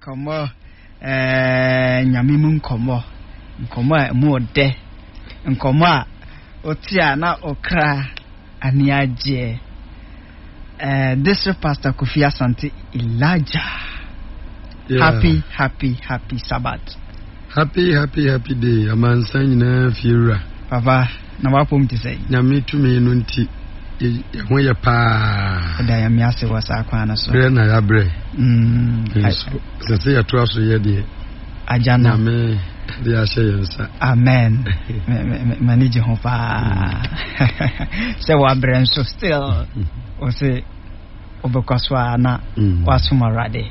komo nyamimu nkomo mu de nkomo a otia na okra aniaje. This is Pastor Kofi Asante Elijah. Happy Sabbath. Happy day. Amansa nyina fiura. Papa, na wapom ti say. Nyame tumi no nti ho ye pa. Da ya mi ase wasa kwa na so. Bre na ya bre. Se ya to aso ye de. Ajana. Nyame de a share yensa. Amen. Manage ho pa. Se wa bre so still. O se obekoswa na wasuma rade.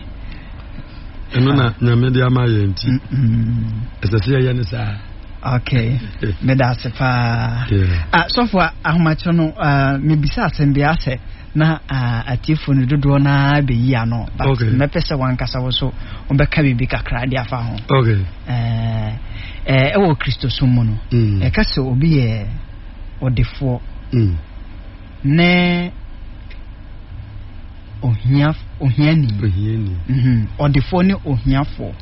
Eno na nyame de ama ye nti. Esese ye ne sa. Okay. Me da se pa. So for ahomacho no me bisa asem ase na atifo no dodo na be yi ano but me pese wan kasa wo so ombeka bibi kakra dia fa ho. Okay. Ewo Kristo sumu no. Ka se obi ye odefo. Ne ohiani odefo ne ohiafo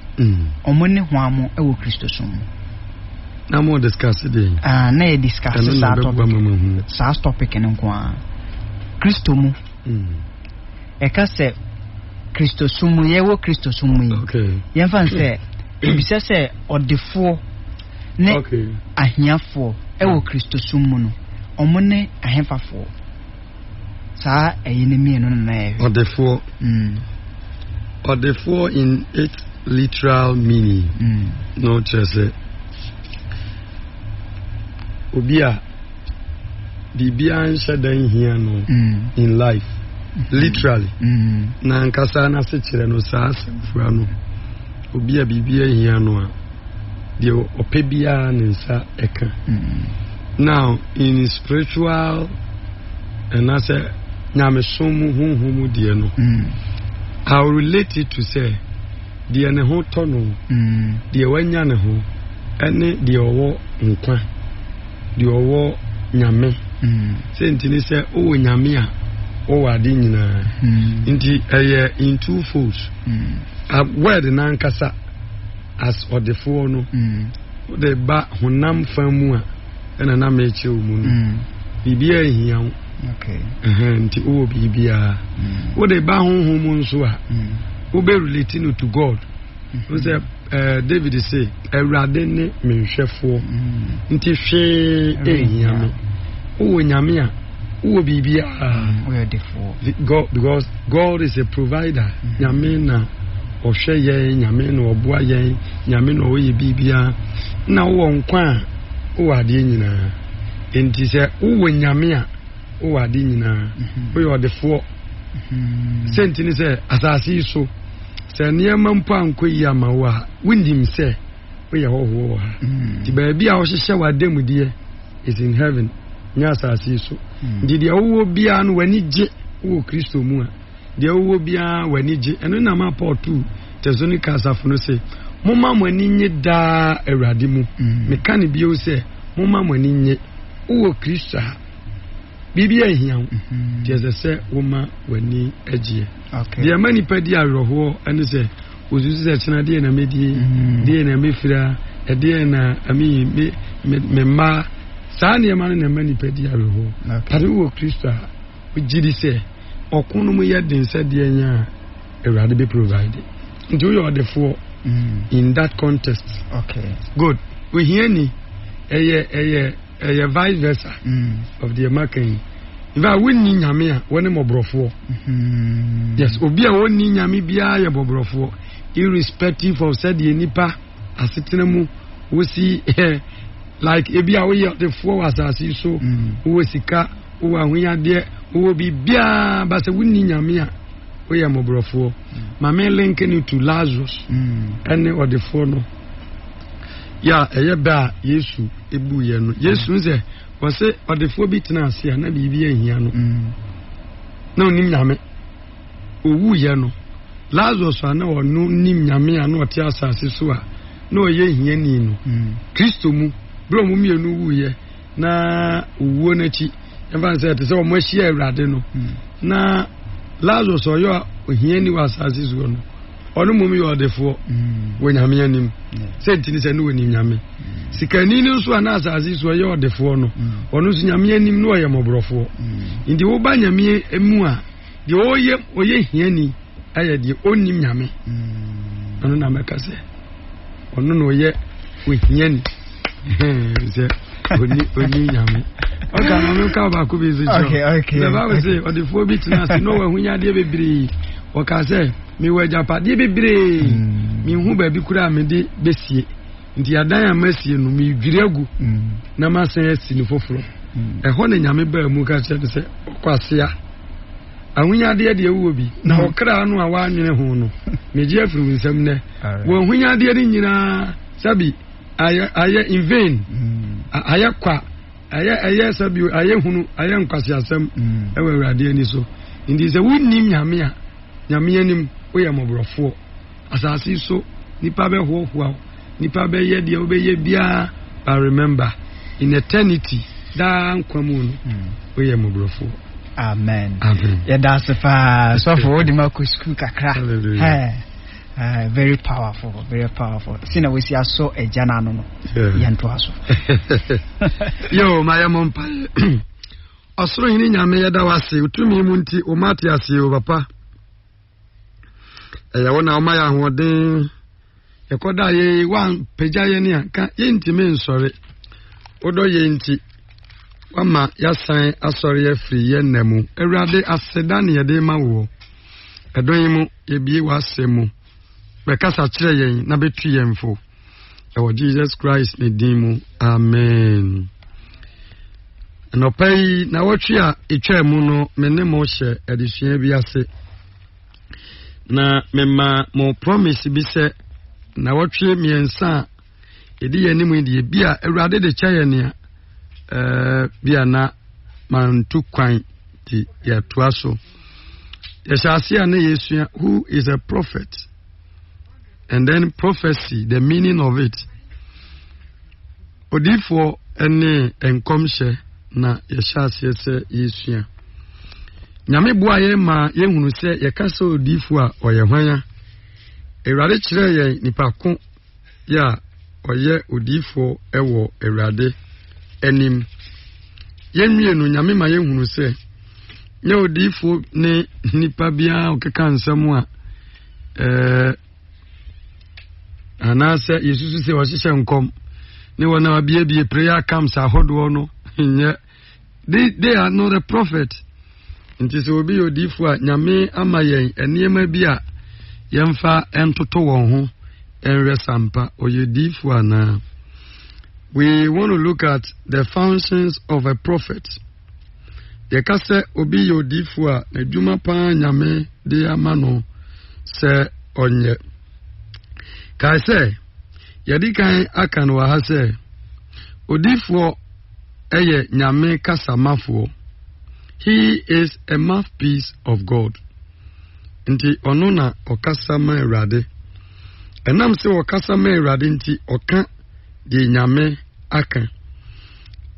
omone hwamo ewo Kristo sumu na mo discuss dey na e discuss sa topic en kwa Kristo mu ka se Kristo sumu yewo Kristo sumu yi yemfa se ebisa se odefo ne ahiafo ewo Kristo sumu no omone ahemfafo sa enemy no na or the four in its literal meaning no just obia bibia nshadan hia no in life literally na nkasa na se kire no sa asefura no obia bibia hia no a de opebia nsa eka now in spiritual and as a Nyamesomu hunhumu die no. I will relate it to say die ne ho to no. Die wanya ne ho ene die owo nkwa. Die owo nyame. Say ntini say o nyame a o wade nyina. Nti eye in two folds. A word na nkasa as odefo no. De ba honam famu a ena na meche omu no. Bibia ehia. Okay. Nti o bibia wo de ba honhom nso a wo be relating to God. We say David say Ewurade ne menhwefo nti hwe ehia me wo nyame a wo bibia we defo God, because God is a provider. Nyame na ohwe ye, nyame na oboa ye, nyame na oye bibia na wo nkwa wo ade nyina nti say wo nyame a o adi nyina o yo de fo sentini se asasi so se niam mpo ankoyi amawa windim se o ye hoho ha ti ba bia o hihye wadam die is in heaven nya asasi so ndi dia wo bia no wani je wo Kristo mu a dia wo bia wani je eno na ma Paul 2 Thessalonica asafo no se moma mwani nye da Awurade mu meka ne bia o se moma mwani nye wo Kristo Bibia hian je se woma wani agie de mani padi aroho ene se ozuzu se chena de na medie de na mefira de na ami me ma sa ne ma na mani padi aroho pare wo Kristo ojidi se okunu mu ye den se de nya Ewurade be provide nti you are the four in that context. Okay, good. We hear ni a vice versa of the American. If I win nyame a woni mobrofo. Yes, obi a woni nyame bia ye mobrofo, irrespective of said ye nipa asetena mu wo si like ebi a wo ye the four asasi so wo sika wo ahuyade wo bibia ba se woni nyame a wo ye mobrofo. Ma me link ni to Lazarus ene or the four no. Ya ba Yesu ebu ye no Yesu nze wose odefo bi tena ase na bibi ehia no na onim nyame owu ye no Lazarus ana onu nim nyame a na ote asase so a na oye hia ni no Kristo mu bro mu mienu wu ye na owuo na chi eva nse te se o mo ahia Awurade no na Lazarus oyo ohia ni wa asase so no ono mum yo defo wo nyame anim se ntini se no woni nyame sikani ni nso ana asase so ye odefo no ono so nyame anim no ye mobrofo ndi wo ba nyame emu a de oye hiani aye de onim nyame ono na meka se ono no ye ohiani se oni nyame okay no ka ba ko be ze okay the Bible say odefo bi tina se no wa hunya de bebre o ka se mi wajapa de bebre mi hu ba bi kura me de besie nti adan amasie no mi dwiragu na ma sen asi ni foforo ho ne nyame ba mu ka se se kwasea ahunya de ewu bi na okra no a wa nwene ho no me je afiri nsam ne wo ahunya de nyina sabi aye in vain aye kwa aye sabi aye hunu aye nkwase asem ewe urade ani so ndi se wunnim nyame a nyame anim oya mobrofo asasi so nipa be hoho nipa be ye de obeye bia I remember in eternity da nkwamu no oya mobrofo. Amen. Yeah, that's the far. So for the Marcus kakra. Very powerful, very powerful. Sina we see so a janano no. Yanto aso. Yo, my mompa. Osoro hini nyame yeda wase utumi mu nti o mate ase o papa. Ya wona o ma ya hoden. Ekoda ye wan peja ye ne aka ye ntime nsore. Odo ye nti wama yasan asori ya free ye namu ewrade aseda ne ye de ma wo edon yimu ye bie wasemu be kasa kire yen na betu yemfo ewo Jesus Christ ne dimu amen. No pay na wotwe a etwa mu no menne mo hye edisua bi ase na memma mo promise bi se na wotwe miensa edi ye nimu die bia ewrade de kya ye ne biana mantu kwan ti ya tuaso yeshasia na yesu who is a prophet and then prophecy the meaning of it odifo ene enkomhye na yeshasia se yesu nyame boa ye ma yehunu se yekasa odifo a oyehwanya ewrade kire ye nipako ya oye odifo ewo ewrade enim yenwie no nyame ma yehunu se nye odifo ne nipa bia okeka nsam a anase yesusu se wahihye nkom ne wona abie prayer camps ahodo no nye they are not a prophet nti se obi odifo a nyame ama yen eniema bia yemfa entoto won ho enresampa oyedifo ana. We want to look at the functions of a prophet. Yekase obi yodifu a adwuma pa nyame de amano se onye. Kai se yedikan akan wa ha se odifu eye nyame kasamafo. He is a mouthpiece of God. Nti ono na okasama Awurade. Enam se okasama Awurade nti oka di nyame aka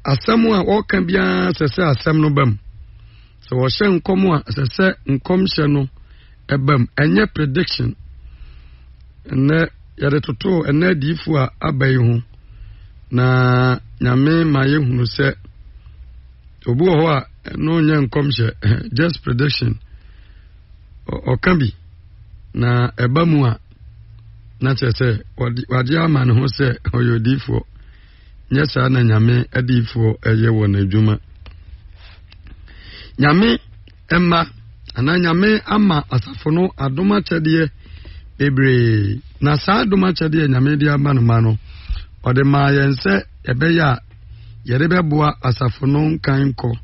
asamu a oka bia sese asam no bam so wo hye nkom a sese nkom hye no ebam enye prediction ene yade toto ene difu a abai hu na nyame ma yehunu se obu ho a no nye nkom hye just prediction oka bi na ebamu a na chese wadi ama no se oyodifo nyesa na nyame adifo eye wona adwuma nyame emma ana nyame ama asafo no adoma chede bebre na sa adoma chede nyame di ama no ma no ode ma yense ebeya yere beboa asafo no nkanko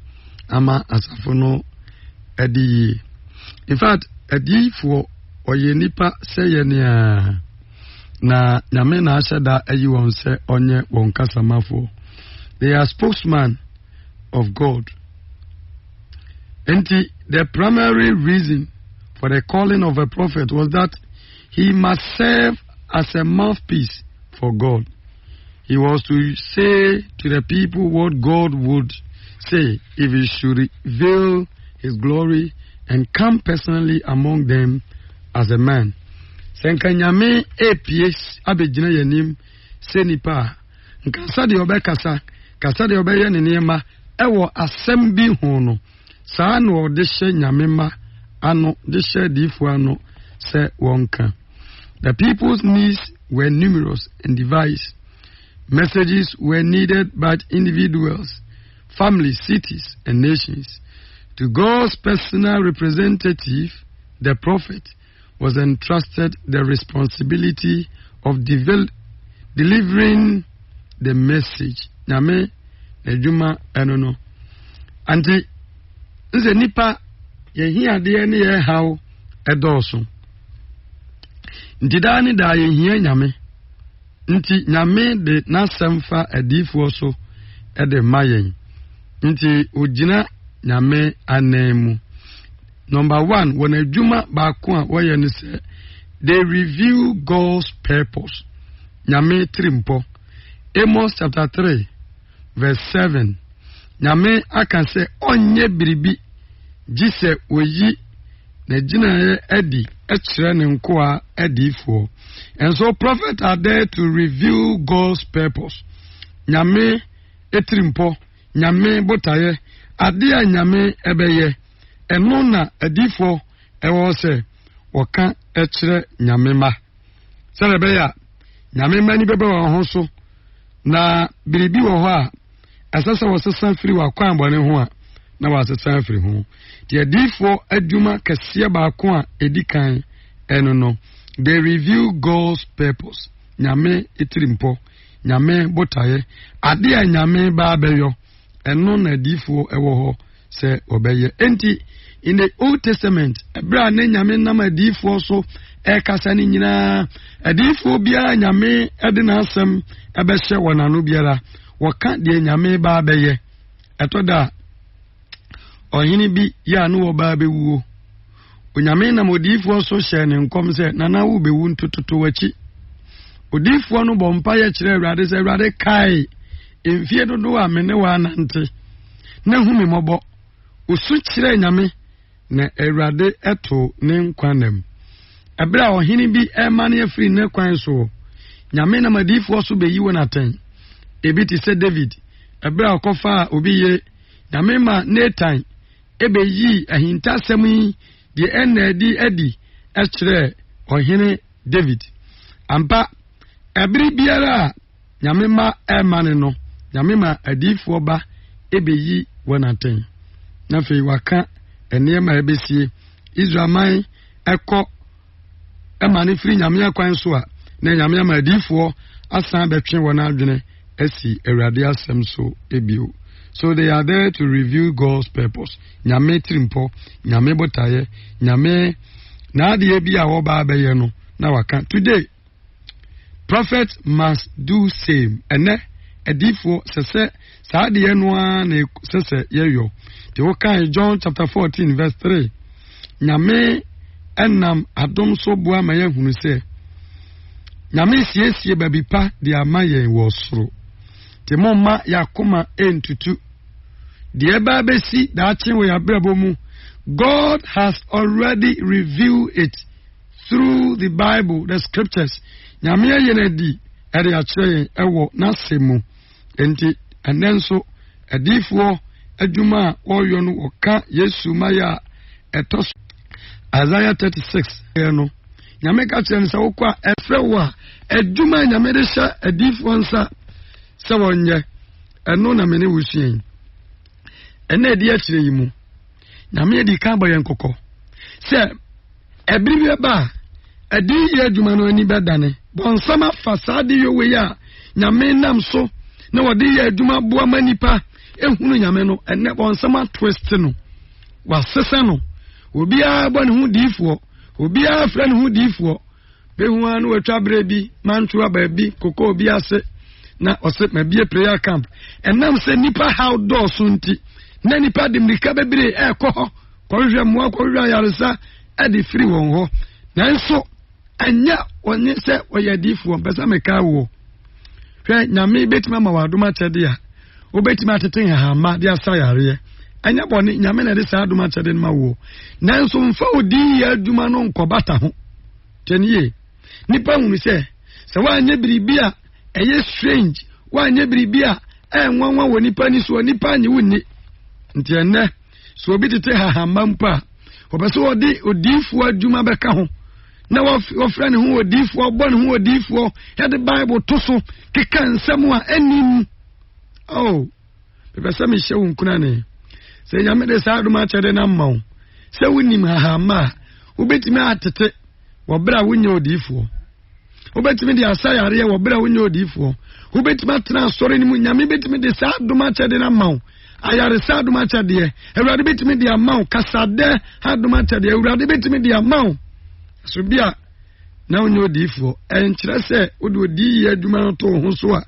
ama asafo no adi in fact adifo oye nipa seye ne na nyame na ashada ayi won se onye won kasamafo. They are spokesman of God. And the primary reason for the calling of a prophet was that he must serve as a mouthpiece for God. He was to say to the people what God would say if he should reveal his glory and come personally among them as a man. senka nyame APS abegyina yanim se nipa nkasa de obekasa kasa de obeye ne niema ewo asem bi ho no saa na ode hye nyame ma ano de hye difu ano se wonka. The people's needs were numerous and diverse. Messages were needed by individuals, families, cities, and nations. To God's personal representative, the prophet, was entrusted the responsibility of delivering the message. Nyame ejuma enono. Anti nze nipa yehia de ne ye hawo edoso. Nti da ni da yehia nyame. Nti nyame de nasemfa adifuo so de mayen. Nti ogina nyame anemu. Number 1, when adwuma baako a woye ne se they reveal God's purpose. Nyame trimpo. Amos chapter 3 verse 7. Nyame aka se onye biribi gise oyi na gina edi ekire ne nkoa edifo. And so prophets are there to reveal God's purpose. Nyame etrimpo, nyame botaye, ade a nyame ebeye. Eno na edifo ewo se woka ekire nyame ma. Serebeya nyame mani bebe wo ho so na biribi wo ho a asasa wo sesan firi wa kwan bone ho a na wa sesan firi ho. The edifo adwuma kese baako a edikan eno no. They reveal God's purpose. Nyame etrimpo, nyame botaye, ade a nyame ba abeyo, eno na edifo ewo ho se obeye. Enti in the Old Testament, ebra ne nyame nam edifo so kasa ni nyina, edifo bia nyame ede na asem ebehye wonano biara, woka de nyame ba abeye. Etoda ohini bi ya no wo ba abewuo. Onyame na modifo so hye ne nkom se nana wo bewu ntototo wachi. Odifo no bompa ye kire Awurade se Awurade kai emfie dodo a mene wa nante na hu me mobo osu kire nyame na Awurade eto ne nkwanem. Ebra ohini bi ema ne afiri ne kwan so nyame na modifo so beyi wonaten. Ebi ti se David ebra okofa obi ye nyame ma Nathan ebeyi ahinta semi the ND Eddie ekire ohene David. Ampa ebri biara nyame ma emane no nyame ma adifo ba ebeyi wonaten. Na fe waka enema ebesie Israel man eko emane firi nyame akwan so a na nyame ma adifo asan betwe wona adwene asi Awurade asem so ebio. So they are there to reveal God's purpose. Nyame trimpo, nyame botaye, nyame na ade bi a wo ba abeye no na waka. Today, prophets must do same. Ene edifo sese sa ade no na sese yeyo. Te wo kan John chapter 14 verse 3. Nyame enam adom so boa ma yehunu se. Nyame siesie babi pa de amaye wo soro. Te momma yakoma entutu. The Ebabesi that we are God has already revealed it through the Bible, the scriptures. Nyame yenedi ere akyere ewo nasemu enti and so edifo adwuma oyo no oka Yesu maya etos Isaiah 36 no nyame ka kyere nsa wokwa efrewa adwuma nyame de hye edifo nsa se wonye eno na mene wusuen ene edi akyire yimu nyame edi ka ba yenkoko se ebiri ba edi ye adwuma no ani bedane bonsama fasade yowe ya nyame nam so na wode ye adwuma boa manipa ehunu nyame no ene bonsama twist no wasese no obi a bɔ ne ho diifo obi a fra ne ho diifo behu anu watwa bre bi mantu aba bi koko obi ase na ose mabie prayer camp enam se nipa how do so nti na nipa de mrika bebre ekɔ kɔhwɛ moa kɔhwɛ yaresa ade free won ho nanso anya onye se oyɛ diifo mpesa meka wo hwɛ nyame betima ma wadoma kyɛde a obetima ateten ha ma de asa yare anya bɔne nyame na de sa adoma kyɛde ma wo nanso mfa odi ya adwuma no nkɔbata ho teniye nipa hunu se wanye biribia eye strange wanye biribia nwanwa wo nipa ni so nipa anyi wunni nti enne so obi tete hahamampa obeso odi odifu adwuma beka ho na wofra ne ho odifu obon ho odifu he the Bible to so keka nsem a anim bebesa me hye wunkuna ne se nyame de sa aduma chede na mmaw se wunim hahama ubetimi atete wobra wunya odifu ubetimi de asayare wobra wunya odifu ubetimi atena sori ni mu nyame betimi de sa aduma chede na mmaw ayare sa aduma chede ewrade betimi de amaw kasade aduma chede ewrade betimi de amaw so bia na wunya odifu enkyere se wode odi aduma no to ho so a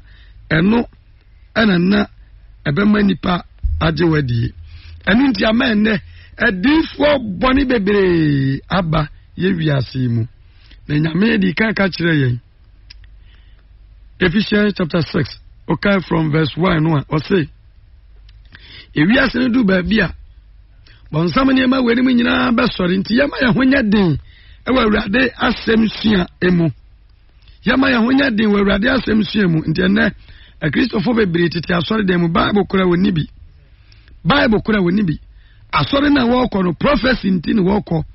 eno enana ebema nipa age wadie enu nti amenne edifo boni bebre aba ye wiase mu na nyame di kan ka kire yen Ephesians chapter 6 okay from verse 1 no o say e wiase no du ba bia bonsam ne ma weni mu nyina ba sori nti yama ya honya den e wa Awurade asem sua emu yama ya honya den wa Awurade asem sua emu nti ene a Christopher bebre tete asori den mu Bible kura woni bi Bible kura woni bi asori na wo no prophecy nti ni wo ko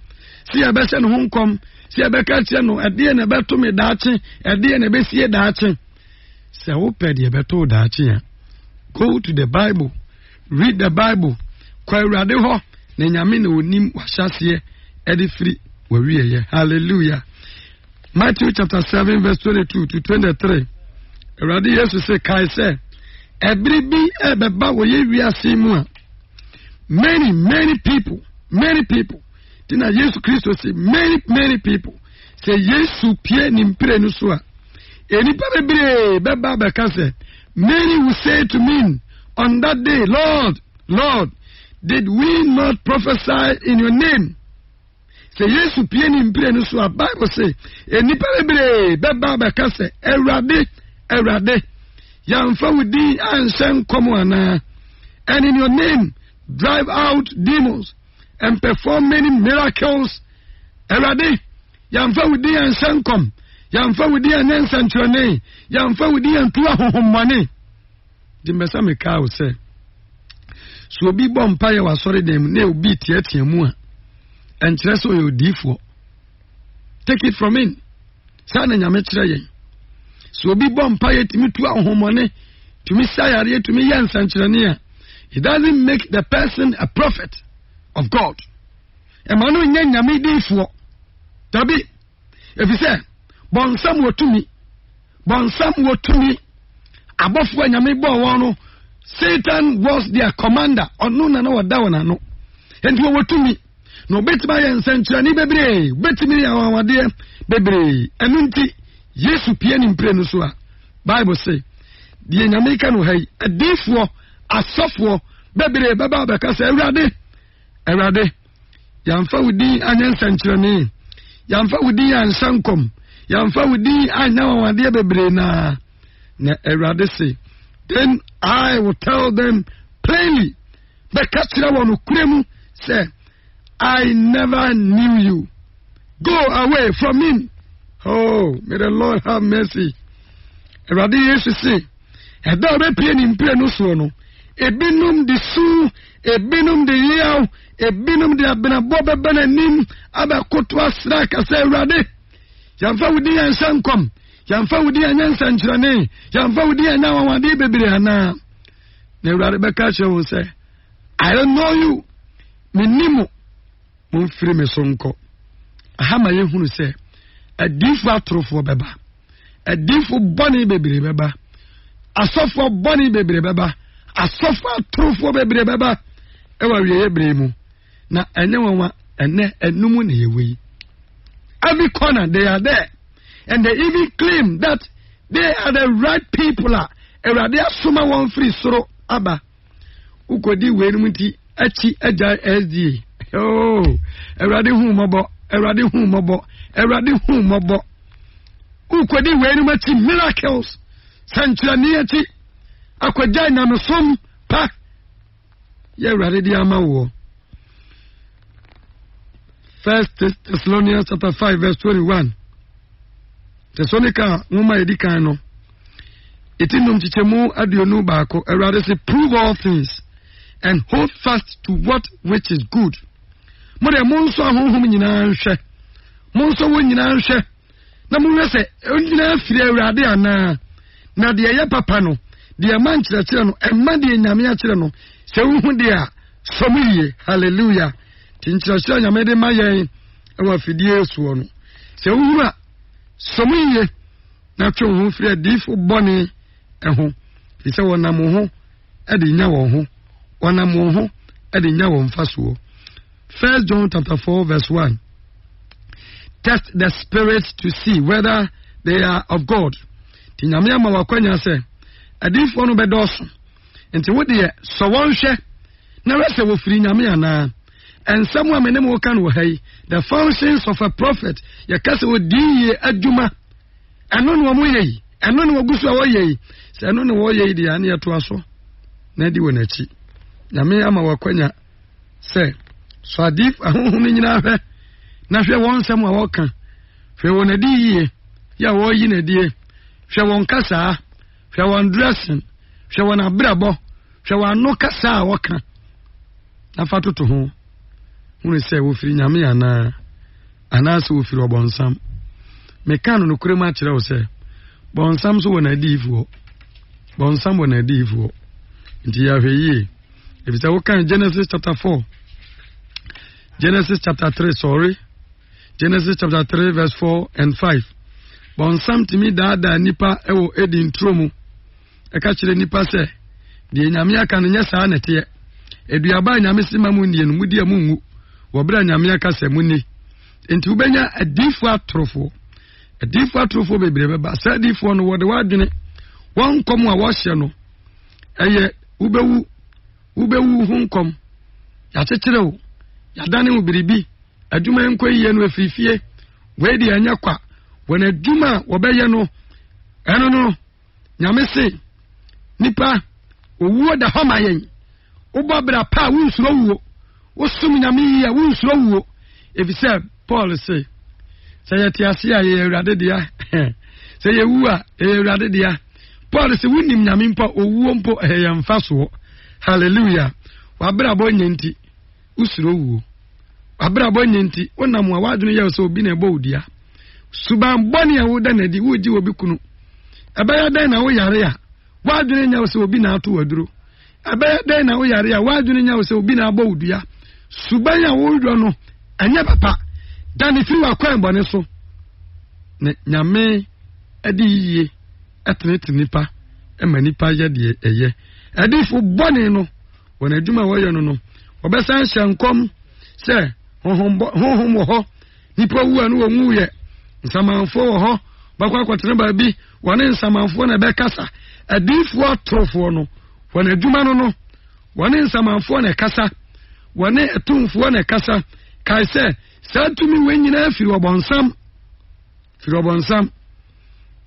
si abese no honkom si abeka tie no ade na beto me daache ade na besie daache se wo pede beto daache ya go to the Bible, read the Bible kwa Awurade ho na nyame na onim wahyasie ede free wawie ye. Hallelujah. Matthew chapter 7 verse 22 to 23. Awurade Yesu say kai say every be ebeba wo ye wiase mu a many people tina Jesus Christ say many people say Yesu pie ni mpire no so a enipa bebre beba beka say many will say to me on that day, Lord, did we not prophesy in your name? Say Yesu pie ni mpire no so a Bible say enipa bebre beba beka say Erade yamfa wudi ansem komo ana and in your name drive out demons and perform many miracles. Erade yamfa wudi ansem kom yamfa wudi ansantrone yamfa wudi antua hohomane dimesa me ka o se so obi bompa ye wasori dem na obi tiatiamu a enkyere so ye odifo take it from in sa na nyame kire yen so obi bompa ye timi tu ahomone timi sayare timi yansankyerene a it doesn't make the person a prophet of God. Emanu nya nyame difo tabi efise bonsam wotumi abofo nyame bo wono Satan was their commander onu na wada wona no enti wotumi no betima yansankyerene bebre betimi yawade bebre enu nti Yesu pie ni mpire no so a Bible say die nyame ka no hai adifo asofo bebre baba beka say Awurade yamfa wudi anyansankyerene yamfa wudi ansankom yamfa wudi anawade bebre na Awurade say then I will tell them plainly beka kira wono kuremu say I never knew you, go away from me. Oh, may the Lord have mercy. Awurade Yesu say eda be pie ni mpire no so no ebinum de su ebinum de yaw ebinum de abenabo bebenanim abakoto asra ka say Awurade yamfa wudi ansankom yamfa wudi anyansankyerene yamfa wudi anawade bebre ana na Awurade beka chewo say I don't know you minimo mumfiri me sonko ahama ye hunu say adifo atrofo beba adifo boni bebre beba asofo boni bebre beba asofo atrofo bebre beba ewa wiye bremu na ene wanwa ene enumu na yewi every corner they are there and they even claim that they are the right people Erade asoma won free soro aba ukodi wenum nti achi aja SDA oh Erade hu mobo ukodi wenum achi miracles sankyerene achi akwaja na nosom pa ye Erade di amawo. 1 Thessalonians chapter 5 verse 21. Tesonica Numa Edicano. Itinum Chichemu Adionu Bako, rather say, prove all things and hold fast to what which is good. Mother Monso home in answer. Monso win in answer. Namuna say, Undina Fide Radiana. Na dear Papano, dear Manchester, and Madi and Yamia Chilano, so who dear, Somi, hallelujah. Tinchasha made my our Fidie Swan. So who are Somi, natural who free a deep bonny, and who is our Namoho, adding Yawo, one Namoho, adding Yawon Fasu. 1 John chapter 4, verse 1. Test the spirits to see whether they are of God. Tinyamia mawakwanya se adif wonu bedoso enti wode ye so wonhwe na rese wo firi nyamia na ensam amenem wo kan wo hai the functions of a prophet ye kase wo diye adwuma eno no mo yei eno no gusu wo yei se eno no wo yei dia na yeto aso na di wonachi nyamia mawakwanya se so adif ahohom nyina hwe na hwe wonsam a wo kan hwe wonadi yie ya wo yi na die hwe won kasa hwe won dressing hwe won abrabo hwe won no kasa woka na fatoto ho hunu se wo firi nyame ana se wo firi obonsam mekano no kurema kire wo se bonsam so wona diifuo bonsam wona diifuo nti ya hweyi ebisa wo kan Genesis chapter 4 Genesis chapter 3 Genesis chapter 3 verse 4 and 5 bonsam timi da nipa ewo edin tromu eka kire nipa se de nyame aka no nyesa na te eduaba nyame sima mu ndie no mudi amungu wo bra nyame aka se munni enti ubenya adifu atrofo bebre beba sa adifu no wode wadwene won kom a wo hye no eye ubewu hunkom ya chekire wo ya dane wo biribi adwuma enkoyiye no afifie wedi anya kwa wana dwuma wobeye no eno no nyame se nipa owuo da homa yen ubobra pa wunsuro wuo wosum nyame ya wunsuro wuo efise Paul say sayati asia ye awurade dia say yewu a awurade dia Paul say wunim nyame mpa owuo mpo yemfa so hallelujah wabra bonyenti usuro wuo wabra bonyenti onam wa wadwene ye so obi na ebo udia suban boni a woda na di woji obi kunu abaya dan na wo yare a wadwene nya wo se obi na ato waduro abaya dan na wo yare a wadwene nya wo se obi na abo udua suban a wo dwo no anya papa dan fi wa kwan bone so ne nyame adi yiye etenete nipa nipa ye de eye adifo boni no wona adwuma wo ye no obesan hyankom se honhom wo ho nipa wu anu wo nwu ye nsamanfo wo ho bakwa kwatene ba bi wone nsamanfo na be kasa adifo atrofo no wona adwuma no wone nsamanfo na kasa wone etumfo na kasa kai se satumi wenyina afiri obonsam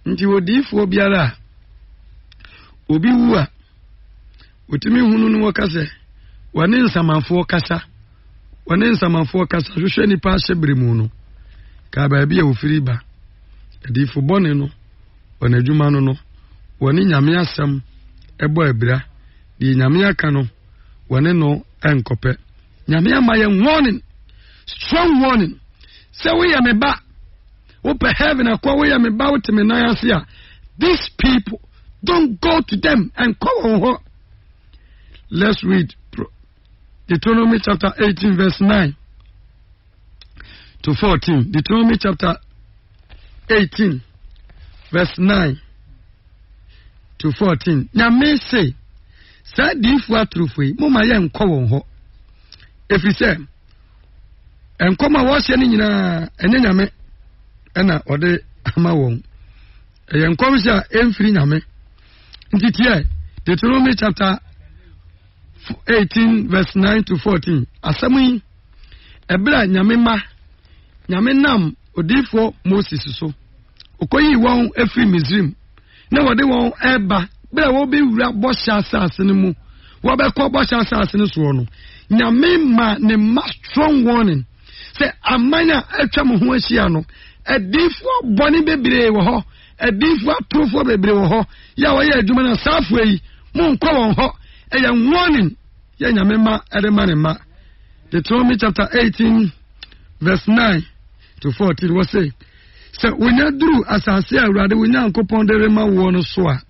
nti odifo biara obi wu a otimi hunu no kasa wone nsamanfo kasa hwehwe nipa ahyebere no ka ba bia ofiri ba adifo bone no wona adwuma no woni nyame asem ebo abira di nyame aka no wone no enkope nyame amaye warning, strong warning. Say we am ba open heaven akwa we am ba wotime na asia these people don't go to them and call on her. Let's read Deuteronomy chapter 18 verse 9 to 14. Deuteronomy chapter 18 verse 9 to 14. Nyame say, say difu atrufui, muma ye nko ho. If he say, enkoma wo hye ni nyina enye nyame ena ode ama won. Ye nkom hye emfiri nyame. Ntitie Deuteronomy chapter 18 verse 9 to 14. Asami ebra nyame nam odifo Moses so. Okoyi won efri Misrim. Na wode won eba bra wo be wura bo hya asase ne mu. Wo be ko bo hya asase ne so no. Nyame ma ne ma strong warning. Say amanya atwa mo ho ahia no. a different bonny baby wo a different true for baby wo ya wa ya adwuma na safwe mun ko won ho e ya warning ya nyamema edemanema. Deuteronomy chapter 18 verse 9 to 14 was say so when you do asase awurade when yankopon de rema wo no so a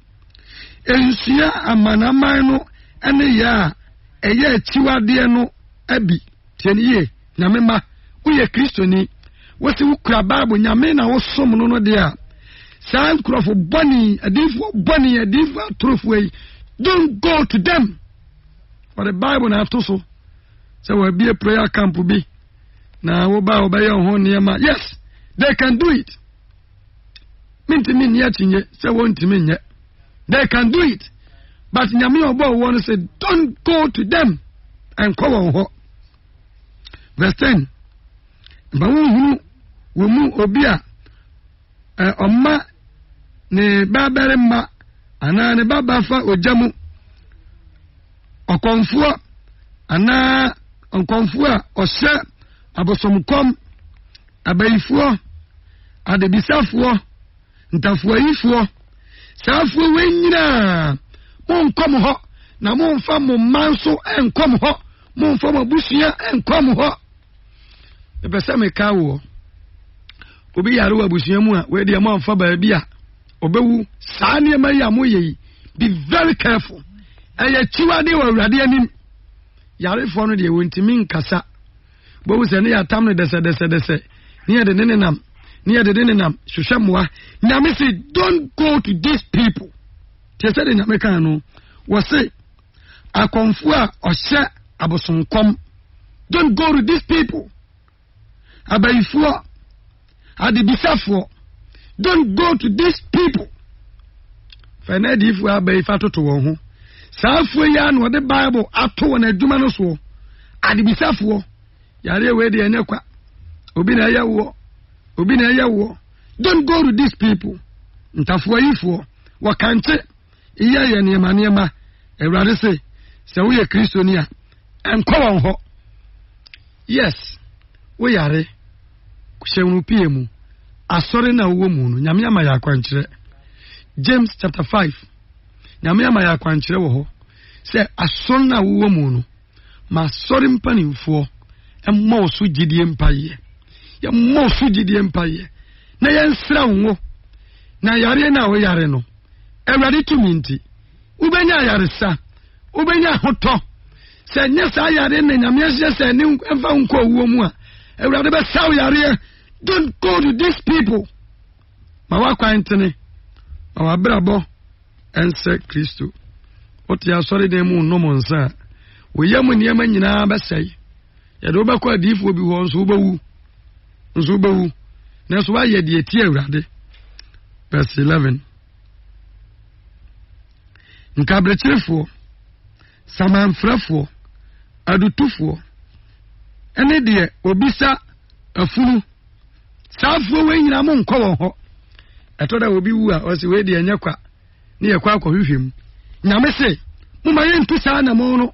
ensia amanaman no ene ya eye achiwade no abi tieniye nyamema uye kristoni wose wukura bible nyame na wo som no de a san krofo boni adifo truth way don't go to them for the bible na to so we be a prayer camp be na wo ba obey ho niema. Yes, they can do it. Mintimi nya tinye say won't nye. They can do it, but nyame obo won say don't go to them and call on ho. Verse 10 ba wo mu obi a omma ne babere ma ana ne babafa ojamu okonfuo ana onkonfuo ohye abosomkom abayifuo adebisafuo ntafuayifuo safuo wenyina monkom ho na monfa mo manso enkom ho monfa mo busua enkom ho ebese mekawo obi yare wa busua mu a we de mo amfa ba bia obewu saa ne ma ya mo yi. Be very careful. Eye chiwade wa awurade anim yare fo no de wontimi nkasa bo se ne ya tam ne dese ne ya de nenenam hwehwemwa nyame say don't go to these people. Te say de nyame kan no wo say akonfu a ohye abosonkom don't go to these people. Abayifuo adibisafo don't go to these people. Fanadi fu abayifa toto won ho saafo ya no de bible ato na adwuma no so adibisafo yare we de anyakwa obi na yawo don't go to these people. Ntafo yifo wakante iya ye niema ewrade se wo ye kristoni a enko won ho. Yes wo yare kushewunu pie mu asore na wo mu no nyame ama ya kwankyere. James chapter 5 nyame ama ya kwankyere wo ho se asore na wo mu no ma sore mpanimfo emmo so gidie mpaye ya mo so gidie mpaye na yensra wo na yare na wo yare no ewrade tuminti ubenya yaresa ubenya hoto se nyesa yare na nyame ahye se ne emfa nko wo mu a ewrade be saw yare. Don't go to these people. Ma wa kwantene ma wa brabo ense Kristo oti asori de mu no monsa we yam niema nyina besai ye do ba kwa adifo bi ho nso bawu na so wa ye de eti awurade. Verse 11 nkabrechefo samanfrafo adutufo ene de obisa afunu saafo we nyina mo nkọ won ho etoda obi wu a o se we de anyakwa ne ye kwa akọhwehwem nyame se mo ma ye ntu saa na mo no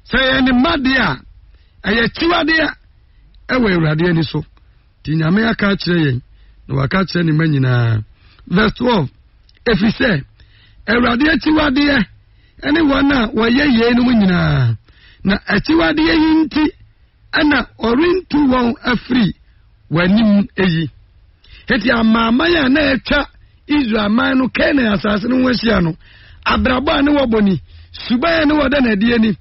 se ye ne made a aye chiwade a ewe awurade ani so ti nyame aka kire yen na waka kire ne manyina. Verse 12 efi se awurade chiwade ene wona wo ye ye no nyina na achiwade yinti ana orintu won afri wanim eyi heti amama ya na etwa Israel man no Canaan asase no wahia no abrabo ne woboni suban ne woda na die ni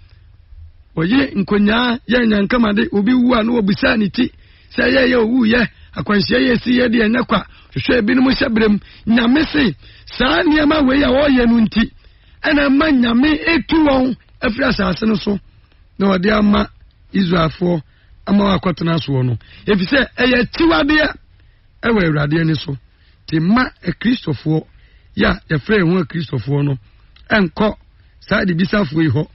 oye nkonya ya nyankama de obi wu a no obisa ni ti se ye owu ye akwanhia ye si ye de anyakwa hwehwe ebinom hyebrem nyame se saa niema we ya wo ye no nti ana ma nyame etu won afri asase no so na wode ama Israelfo ama akwatena so no efise eye tiwade ewe awurade ani so ti ma Kristofo ya efre ho Kristofo no enko saa de bisafo yi ho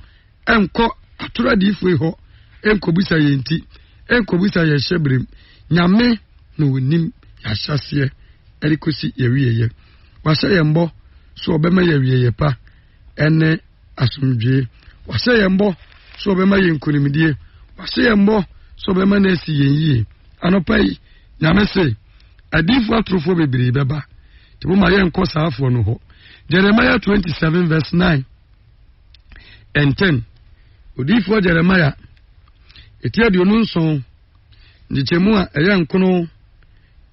enko atoradifo yi ho enko bisa ye nti enko bisa ye hyebrem nyame no wonim ya hyase erikosi ye wieye wahye ye mbo so obema ye wieye pa ene asomdwe wahye ye mbo so obema ye nkonimdie wahye ye mbo so be ma na si yenyi anopai nyame se adifo atrofo bebree beba te mo ma ye nko saafo no ho. Jeremiah 27 verse 9 and 10. Odifo Jeremiah etia de onu nson ndichemu a eye nkono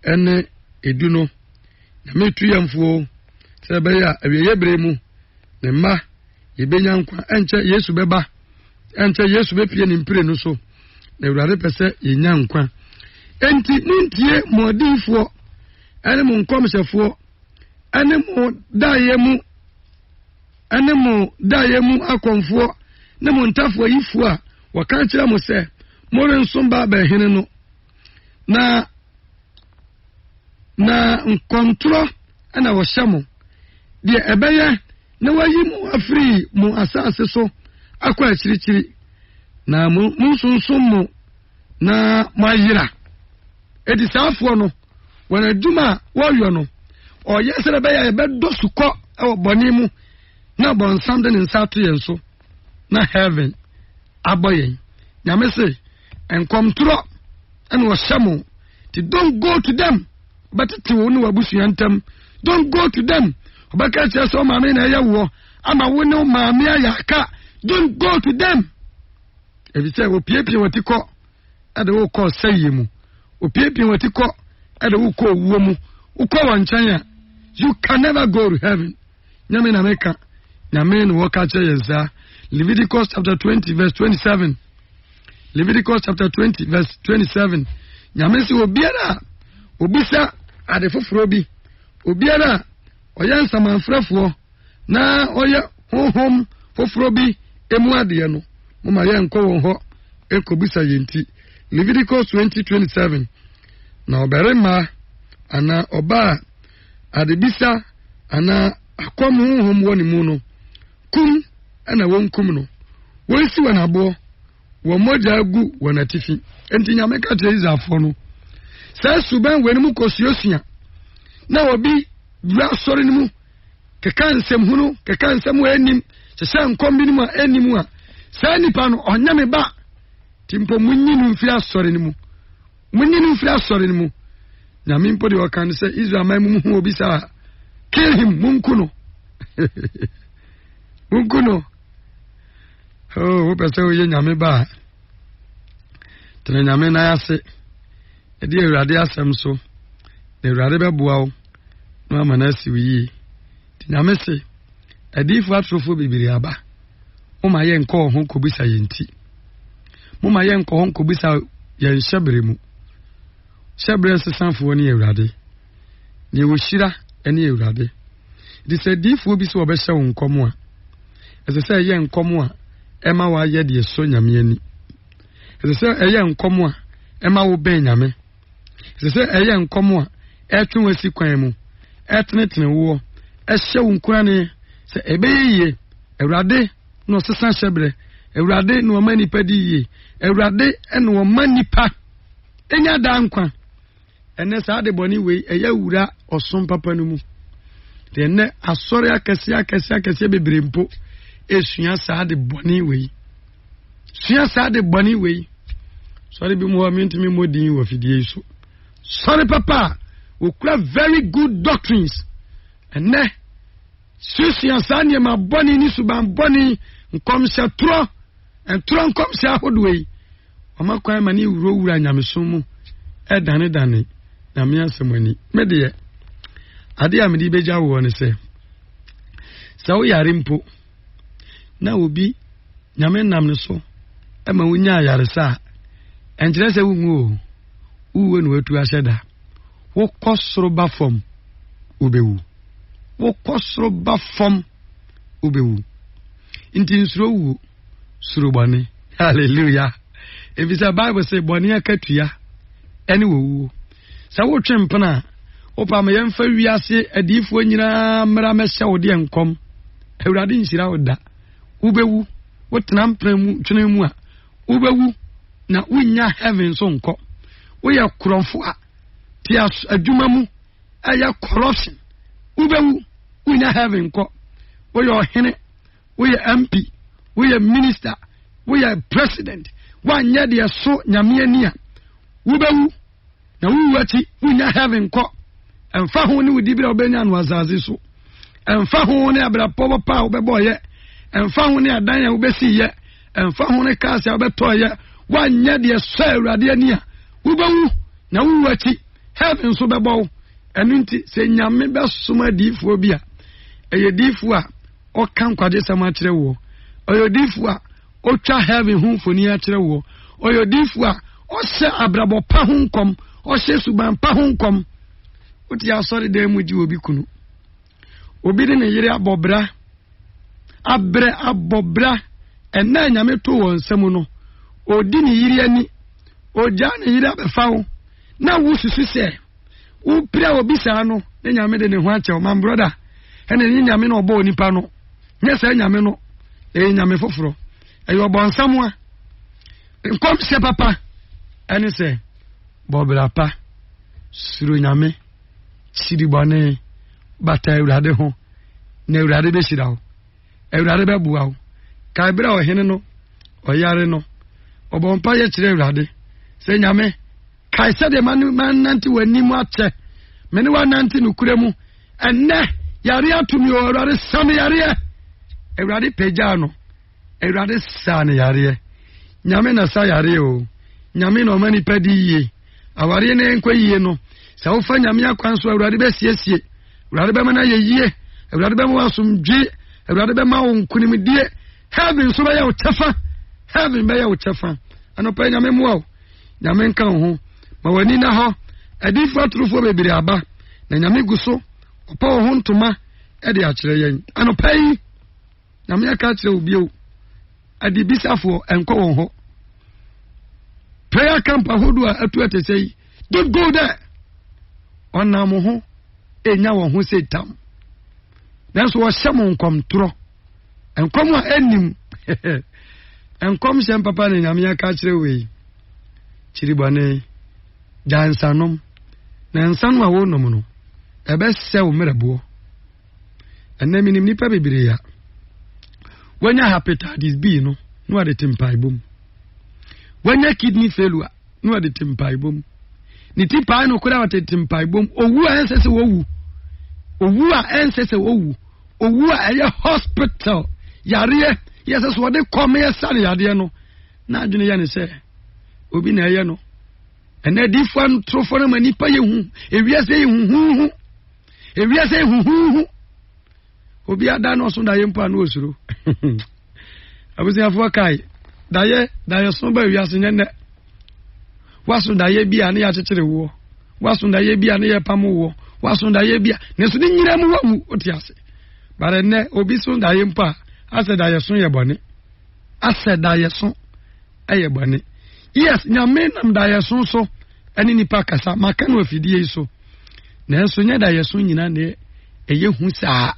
ene eduno na metu yamfo se be ya awiye bremu ne ma yebenya nkwa enche Yesu beba enche Yesu bepie ni mpire no so na Awurade pese yenya nkwa enti nuntie modifo ene mu nkomsefo ene mu dayemu akonfo ne mu ntafo yifo a waka kire mo se mo rensomba ba hene no na nkontro ana wo hyamo de ebeye na wayi mu afri mu asase so akwa akirichiri na mu sunsun mu na mayira edi saafo no wana duma woyo no oyesere be ya ebe dosuko e boni mu na bonsam de nsato yenso na heaven aboyen nyame se enkomtro ene wo hyamo ti don't go to them but ti wo no wabusuantem don't go to them obaka che so maame na yewo ama wo ne maame ayaka don't go to them ebi se wo piepie wotiko ade wo call sayemu opiepie wotiko ade wo ko wuo mu wo ko wanchan you can never go to heaven nyame na meka nyame no woka che yensa Leviticus chapter 20 verse 27 Leviticus chapter 20 verse 27 nyame si obiara obisa ade foforo bi obiara oya nsamanfrefo na oya honhom foforo bi emu ade no mama ye nko won ho ekobisa yenti Leviticus 20:27 na oberema ana oba adebisa ana akomu honhom woni mu no kum ana won kum no wonsi wanabo wo moja agu wanatifi enti nyameka te izafo no sa suban weni mu kosiosia na obi bra sori ni mu keka nsem hunu keka nsem enim sesa nkombi ni mu enimu a sa nipa no onyame ba timpo munyinu mfira sori ni mu munyinu mfira sori ni mu na mimpo de wakan se Israel mai mu hu obi sa kill him munkuno munkuno wo pese wo ye nyame ba tene nyame na yase edi Awurade asem so na Awurade beboa wo no amana si wi nyame se adifo atrofo bibiri aba mo ma ye nko ho kobisa yenti mo ma ye nko ho kobisa ye nhyebere mu hyebere sesanfo ni Awurade ni wo shira eni Awurade di se difo bi so obehye wo nkomo a ese se ye nkomo a ema wa ye de so nyame ani ese se ye nkomo a ema wo ben nyame ese se ye nkomo a etwe wasi kwan mu etnetne wo ehye wo nkurane se ebeye Awurade no sesan hyebere Awurade no mani padi ye Awurade eno mani pa enya da nkwa ene sa de boni we eya wura osom papa no mu de ne asori akese bebrempo esua sa de boni we sua sa de boni we sorry bi mo mi modin wo fidie so sorry papa we kura very good doctrines ene sua sa ne ma boni ni suban boni nkomsha tro entro nkomsha hodwe omakwan mani wura nyamesom mu edane na me asemani me de ade a me di beja wo ne se wo yare mpo na obi nyame nam ne so e ma wonya yare sa enkire se wunwo uwe no watu ahyeda wo kosoro ba fom obewu wo kosoro ba fom obewu inti nsuro wu suro bone hallelujah ebisa Bible say bone akatua ene wo sa wo twempena opa me yemfa wiase adifo nyina mra mehye wo de nkom Awurade nhyira wo da ubewu wotena mpran twene mu a ubewu na unya heaven so nko wo ye kromfo a ti adwuma mu aya corruption ubewu unya heaven nko wo ye ohene wo ye MP wo ye minister wo ye president wanya de so nyame ani a ubewu na wuwati unya heaven nko emfa ho ne wudi bra obenya no azaze so emfa ho ne abrapo pa obeboye emfa ho ne adan ya obesi ye emfa ho ne kaase obetoye wanya de so awurade ani a wubawu na wuwu achi heaven so bebo enu nti se nyame besoma diifo bia eye diifo a okan kwade sama kire wo oyo diifo a otwa heaven hu foni a kire wo oyo diifo a ose abrabo pa hu nkom ose suban pa hu nkom oti asori de muji obi kunu obi de ne yire abobra abre abobra ena nyame to won nsam no odi ne yire ani oja ne yire abefa wo na wo susu se wo pira obi sa no ne nyame de ne ho ache o man brother ene ni nyame no obo onipa no nye sa nyame no nyame foforo eyo bonsam a nkom se papa ene se bobra pa suru nyame siri bane bata Ewurade ho na Ewurade be shira ho Ewurade be bua ho ka bra o hene no o yare no obompa ye kire Ewurade se nyame kai se de man nanti wani mu ache mene wa nanti no kuremu enne yare atumi o Ewurade sam yare Ewurade peja no Ewurade sa ne yare nyame na sa yare o nyame no mani padi ye aware ne nkwa yie no sa wo fa nyame akwan so Ewurade be siesie Ewurade be mana ye yie Ewurade be ma asomdwe Ewurade be ma wo nkunimdie heaven so be ya wo tefa heaven be ya wo tefa anopa nyame muo nyame nka ho ma wani na ho adifo atrofo bebere aba na nyame guso opa ho ntoma e de akire yen anopa yi nyame aka akire obio adibisafo enko won ho prayer camp ahodo atu atesei don't go there onam ho enya won ho setam nanso wo hyem nkom toro enkom a enim enkom hyem papa ne nyame aka akire we chiribane jansanom na nsanu a wo nom no ebe sew merebo enne minim nipa bebire ya wanya hepatitis B no no ade tempai bom wanya kidney failure no ade tempai bom ni tipa no kura ade tempai bom owu a ensese wowu owu a ensese wowu owu a eye hospital yare yes so de come yesa ne yade no na adwene ya ne se obi na eye no ene difan trofo na manipa ye hu ewiase ye hu ewiase ye hu obi ada no so da ye mpa no osuro abusia fo kai da ye so ba ewiase nyene waso da ye bia ne ya chechire wo waso da ye bia ne ye pam wo waso da ye bia ne so ni nyira mu wamu otiase bare ne obi so da ye mpa ase da ye so ye bone ase da ye so eye bone yes nyame nam da ye so ani nipa kasa maka no afidie so na so nya da ye so nyina ne eye hu saa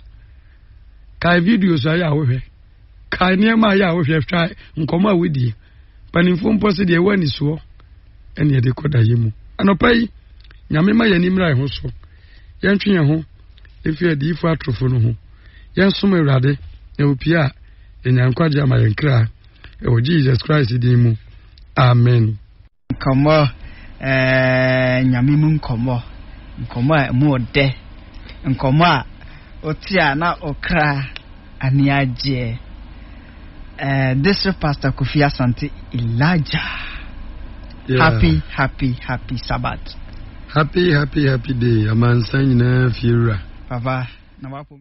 kai videos aya wohwe kai ne ma ya wohwe twa nkoma wudi panimfo mposi de wani so ene de koda yemu anopai nyame ma ya nimra ho so yentwe ho efi adifo atrofo no ho yensom Ewurade e opia enyankwaje ama yenkra e o Jesus Christ din mu amen komo nyame mu nkomo mu de nkomo a otia na okra ani aje this is Pastor Kofi Asante Elijah. Yeah. Happy Sabbath. Happy day. Amansa nyina fiera. Baba na wapo